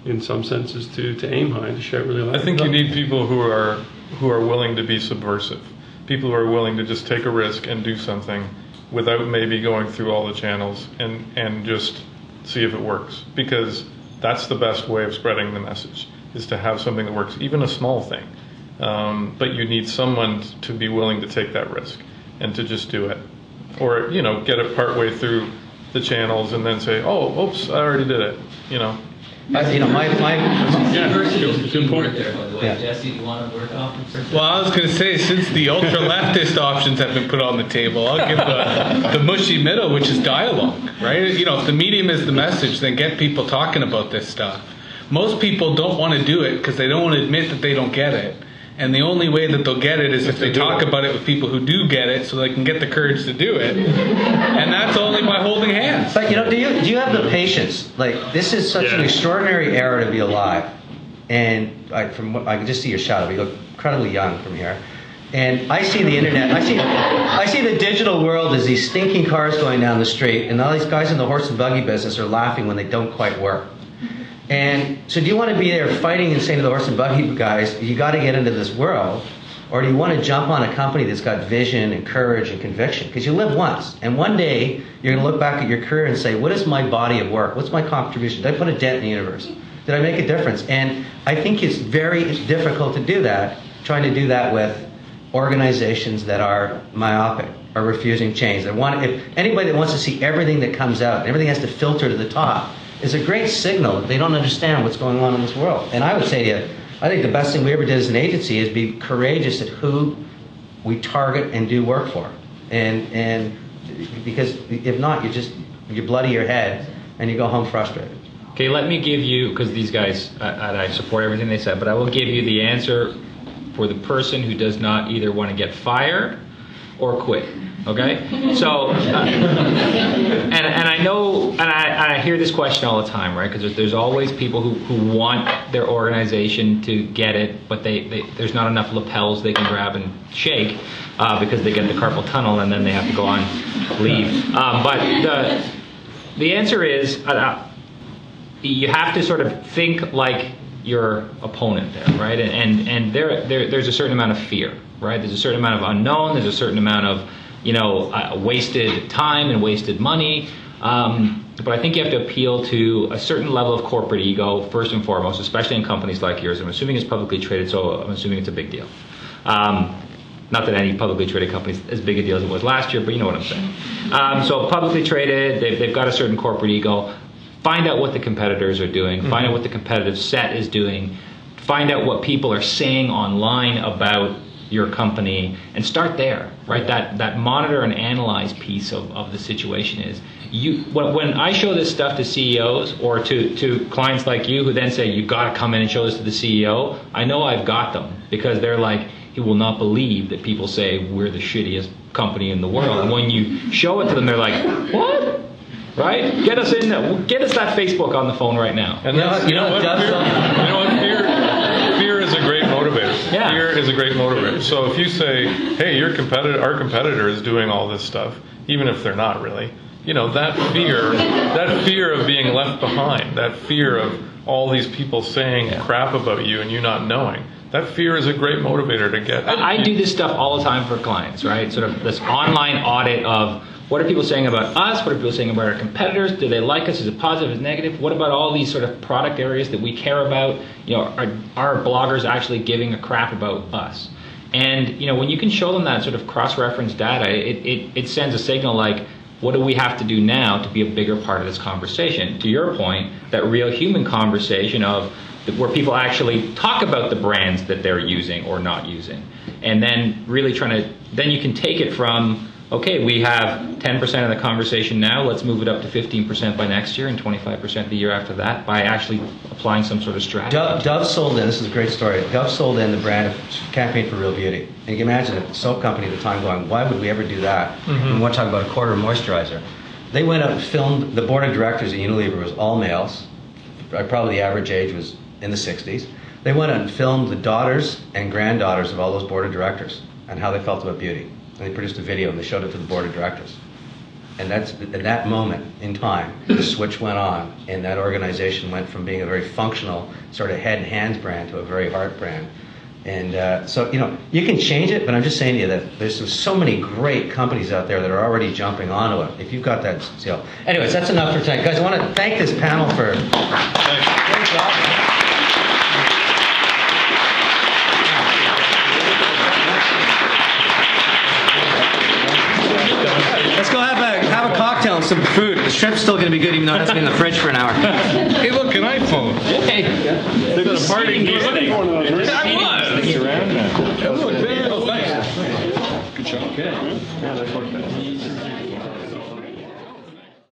in some senses to aim high and to shout really loud. I think you need people who are willing to be subversive. People who are willing to just take a risk and do something without maybe going through all the channels and just see if it works. Because that's the best way of spreading the message, is to have something that works, even a small thing. But you need someone to be willing to take that risk and to just do it. Or, get it partway through the channels and then say, oh, oops, I already did it, my Yeah, good point. There, by the way. Yeah. Jesse, do you want to work off? Well, I was going to say, since the ultra-leftist options have been put on the table, I'll give the mushy middle, which is dialogue, right? If the medium is the message, then get people talking about this stuff. Most people don't want to do it because they don't want to admit that they don't get it. And the only way that they'll get it is if they talk about it with people who do get it, so they can get the courage to do it. And that's only by holding hands. But do you have the patience? Like, this is such an extraordinary era to be alive. And I can just see your shadow. You look incredibly young from here. And I see the internet. I see the digital world as these stinking cars going down the street, and all these guys in the horse and buggy business are laughing when they don't quite work. And so do you want to be there fighting and saying to the horse and buggy guys, you got to get into this world, or do you want to jump on a company that's got vision and courage and conviction? Because you live once, and one day you're going to look back at your career and say, what is my body of work? What's my contribution? Did I put a dent in the universe? Did I make a difference? And I think it's very difficult to do that, trying to do that with organizations that are myopic, are refusing change. If anybody that wants to see everything that comes out, everything has to filter to the top, is a great signal that they don't understand what's going on in this world. And I would say to you, I think the best thing we ever did as an agency is be courageous at who we target and do work for. And because if not, you bloody your head and you go home frustrated. Okay, let me give you, because these guys, I support everything they said, but I will give you the answer for the person who does not either want to get fired or quit. Okay, so and I know, and I hear this question all the time, right? Because there's always people who want their organization to get it, but there's not enough lapels they can grab and shake because they get the carpal tunnel and then they have to go on leave. But the answer is you have to sort of think like your opponent there, right? And there's a certain amount of fear, right? There's a certain amount of unknown. There's a certain amount of wasted time and wasted money. But I think you have to appeal to a certain level of corporate ego, first and foremost, especially in companies like yours. I'm assuming it's publicly traded, so I'm assuming it's a big deal. Not that any publicly traded company is as big a deal as it was last year, but you know what I'm saying. So publicly traded, they've got a certain corporate ego. Find out what the competitors are doing. Find out what the competitive set is doing. Find out what people are saying online about your company, and start there, right? That monitor and analyze piece of the situation is when I show this stuff to CEOs or to clients like you who then say you got to come in and show this to the CEO, I know I've got them, because they're like, he will not believe that people say we're the shittiest company in the world. And when you show it to them, they're like, what? Right? Get us in there. Get us that Facebook on the phone right now. And you know what? Fear is a great motivator. Yeah. Fear is a great motivator. So if you say, hey, our competitor is doing all this stuff, even if they're not really, that fear of being left behind, that fear of all these people saying crap about you and you not knowing, that fear is a great motivator to get. I do this stuff all the time for clients, right? Sort of this online audit of, what are people saying about us? What are people saying about our competitors? Do they like us? Is it positive? Is it negative? What about all these sort of product areas that we care about? Are bloggers actually giving a crap about us? And when you can show them that sort of cross-reference data, it sends a signal like, what do we have to do now to be a bigger part of this conversation? To your point, that real human conversation of where people actually talk about the brands that they're using or not using, and then really then you can take it from, okay, we have 10% of the conversation now, let's move it up to 15% by next year and 25% the year after that by actually applying some sort of strategy. Dove sold in, this is a great story, Dove sold in the brand of Campaign for Real Beauty. And you can imagine a soap company at the time going, why would we ever do that? Mm-hmm. We want to talk about a quarter moisturizer. They went out and filmed, the board of directors at Unilever was all males. Probably the average age was in the 60s. They went out and filmed the daughters and granddaughters of all those board of directors and how they felt about beauty. And they produced a video and they showed it to the board of directors. And that's at that moment in time, the switch went on, and that organization went from being a very functional sort of head and hands brand to a very heart brand. And so, you can change it, but I'm just saying to you that there's so many great companies out there that are already jumping onto it. If you've got that skill. Anyways, that's enough for tonight. Guys, I want to thank this panel for great job. Let's go have a cocktail and some food. The shrimp's still going to be good, even though it has to be in the fridge for an hour. Hey, look, an iPhone. Hey, There's a party here. I was. It's around now. Oh, thanks. Good job. Yeah, that's worked out.